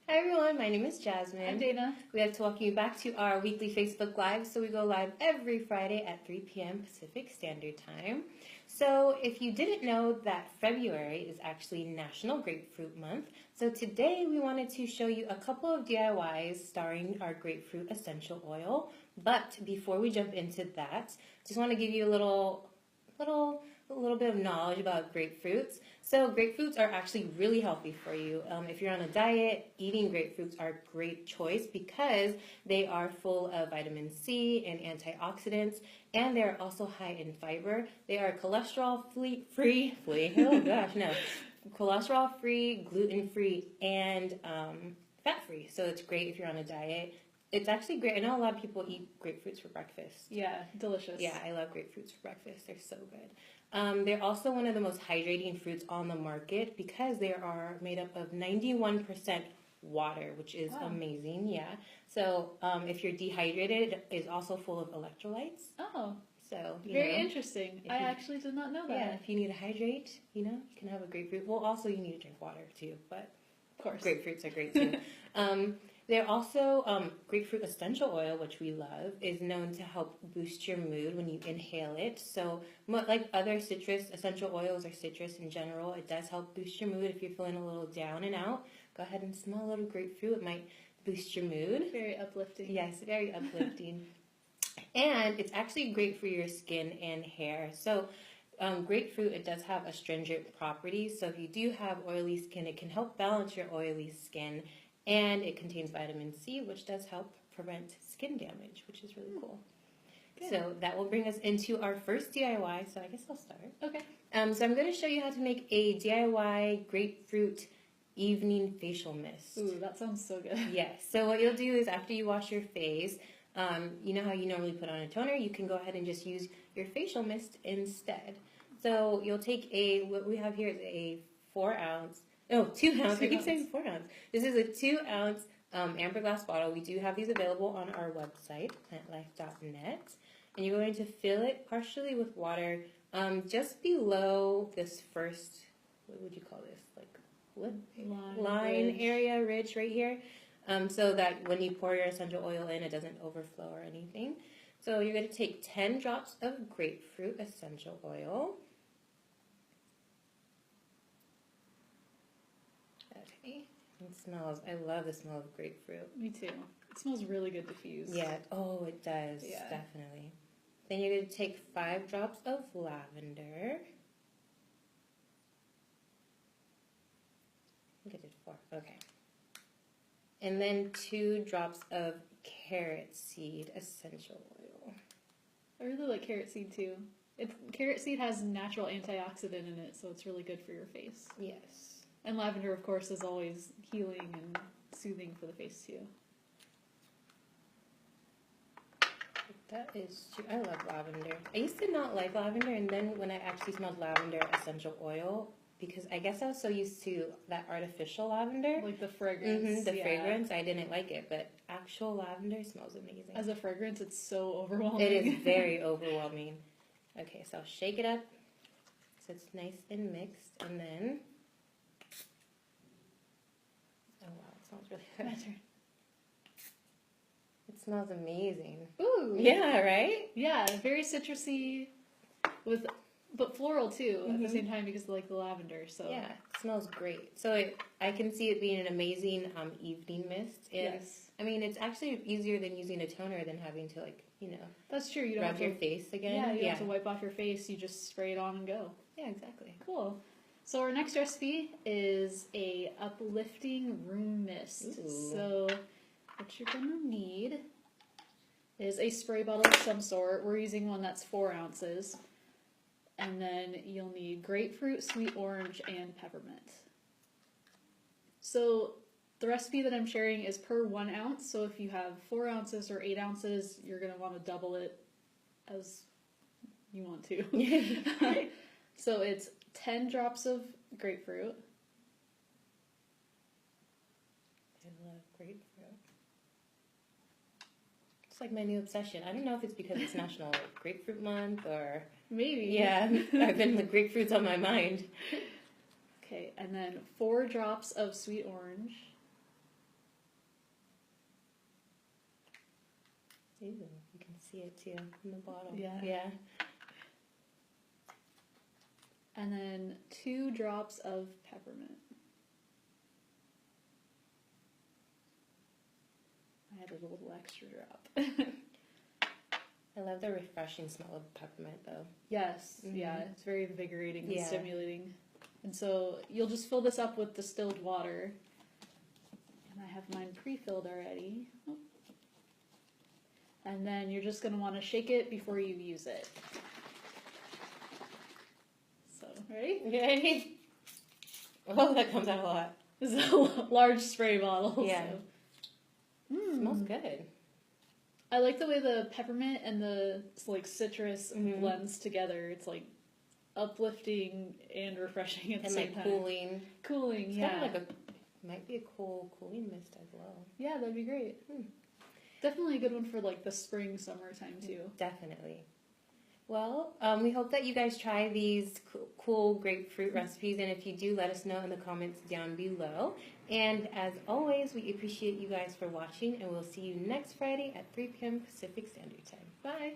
Hi everyone, my name is Jasmine. I'm Dana. We like to welcome you back to our weekly Facebook Live. So we go live every Friday at 3 p.m. Pacific Standard Time. So if you didn't know that February is actually National Grapefruit Month, so today we wanted to show you a couple of DIYs starring our grapefruit essential oil. But before we jump into that, just want to give you a little bit of knowledge about grapefruits. So grapefruits are actually really healthy for you. If you're on a diet, eating grapefruits are a great choice because they are full of vitamin C and antioxidants, and they're also high in fiber. They are cholesterol-free, cholesterol-free, gluten-free, and fat-free. So it's great if you're on a diet. It's actually great. I know a lot of people eat grapefruits for breakfast. Yeah, delicious. Yeah, I love grapefruits for breakfast. They're so good. They're also one of the most hydrating fruits on the market because they are made up of 91% water, which is amazing. Yeah. So if you're dehydrated, it is also full of electrolytes. Oh. So very interesting. I actually did not know that. Yeah, if you need to hydrate, you can have a grapefruit. Well, also you need to drink water too, but of course, grapefruits are great too. They're also grapefruit essential oil, which we love, is known to help boost your mood when you inhale it. So like other citrus essential oils or citrus in general, it does help boost your mood if you're feeling a little down and out. Go ahead and smell a little grapefruit. It might boost your mood. Very uplifting. Yes, very uplifting. And it's actually great for your skin and hair. So grapefruit, it does have astringent properties. So if you do have oily skin, it can help balance your oily skin. And it contains vitamin C, which does help prevent skin damage, which is really cool. Good. So that will bring us into our first DIY. So I guess I'll start. Okay. So I'm going to show you how to make a DIY grapefruit evening facial mist. Ooh, that sounds so good. Yes. So what you'll do is after you wash your face, you know how you normally put on a toner? You can go ahead and just use your facial mist instead. So you'll take what we have here is a 2 ounce. I keep saying 4 ounce. This is a 2 ounce amber glass bottle. We do have these available on our website, plantlife.net. And you're going to fill it partially with water just below this first, what would you call this? Like line area, ridge right here. So that when you pour your essential oil in, it doesn't overflow or anything. So you're going to take 10 drops of grapefruit essential oil. It smells. I love the smell of grapefruit. Me too. It smells really good diffused. Yeah. Oh, it does. Yeah. Definitely. Then you're going to take 5 drops of lavender. I think I did 4. Okay. And then 2 drops of carrot seed essential oil. I really like carrot seed too. Carrot seed has natural antioxidant in it, so it's really good for your face. Yes. And lavender, of course, is always healing and soothing for the face, too. That is true. I love lavender. I used to not like lavender, and then when I actually smelled lavender essential oil, because I guess I was so used to that artificial lavender. Like the fragrance. Fragrance, I didn't like it, but actual lavender smells amazing. As a fragrance, it's so overwhelming. It is very overwhelming. Okay, so I'll shake it up so it's nice and mixed, and then... Oh wow, it smells really good. It smells amazing. Ooh. Yeah, right? Yeah, very citrusy, but floral too at the same time because of like the lavender. So yeah, it smells great. So I can see it being an amazing evening mist. And, yes. I mean, it's actually easier than using a toner than having to That's true. You don't rub your face again. Yeah, you don't have to wipe off your face. You just spray it on and go. Yeah, exactly. Cool. So our next recipe is a uplifting room mist. Ooh. So what you're going to need is a spray bottle of some sort. We're using one that's 4 ounces. And then you'll need grapefruit, sweet orange, and peppermint. So the recipe that I'm sharing is per 1 ounce. So if you have 4 ounces or 8 ounces, you're going to want to double it as you want to. So it's 10 drops of grapefruit. I love grapefruit. It's like my new obsession. I don't know if it's because it's National Grapefruit Month or... Maybe. Yeah, I've been with grapefruits on my mind. Okay, and then 4 drops of sweet orange. Ooh, you can see it too in the bottom. Yeah. Yeah. And then 2 drops of peppermint. I added a little extra drop. I love the refreshing smell of peppermint though. Yes, Mm-hmm. yeah, it's very invigorating and Yeah. stimulating. And so you'll just fill this up with distilled water. And I have mine pre-filled already. Oh. And then you're just going to want to shake it before you use it. So, ready? Okay. Oh, that comes out a lot. This is a large spray bottle. Yeah. So. Smells good. I like the way the peppermint and the like citrus Mhm. blends together. It's like uplifting and refreshing at the And same like time. cooling. Cooling, It's yeah. kind of like might be a cool cooling mist as well. Yeah, that'd be great. Definitely a good one for like the spring, summertime too. Definitely. Well, we hope that you guys try these cool grapefruit recipes, and if you do, let us know in the comments down below. And as always, we appreciate you guys for watching, and we'll see you next Friday at 3 p.m. Pacific Standard Time. Bye!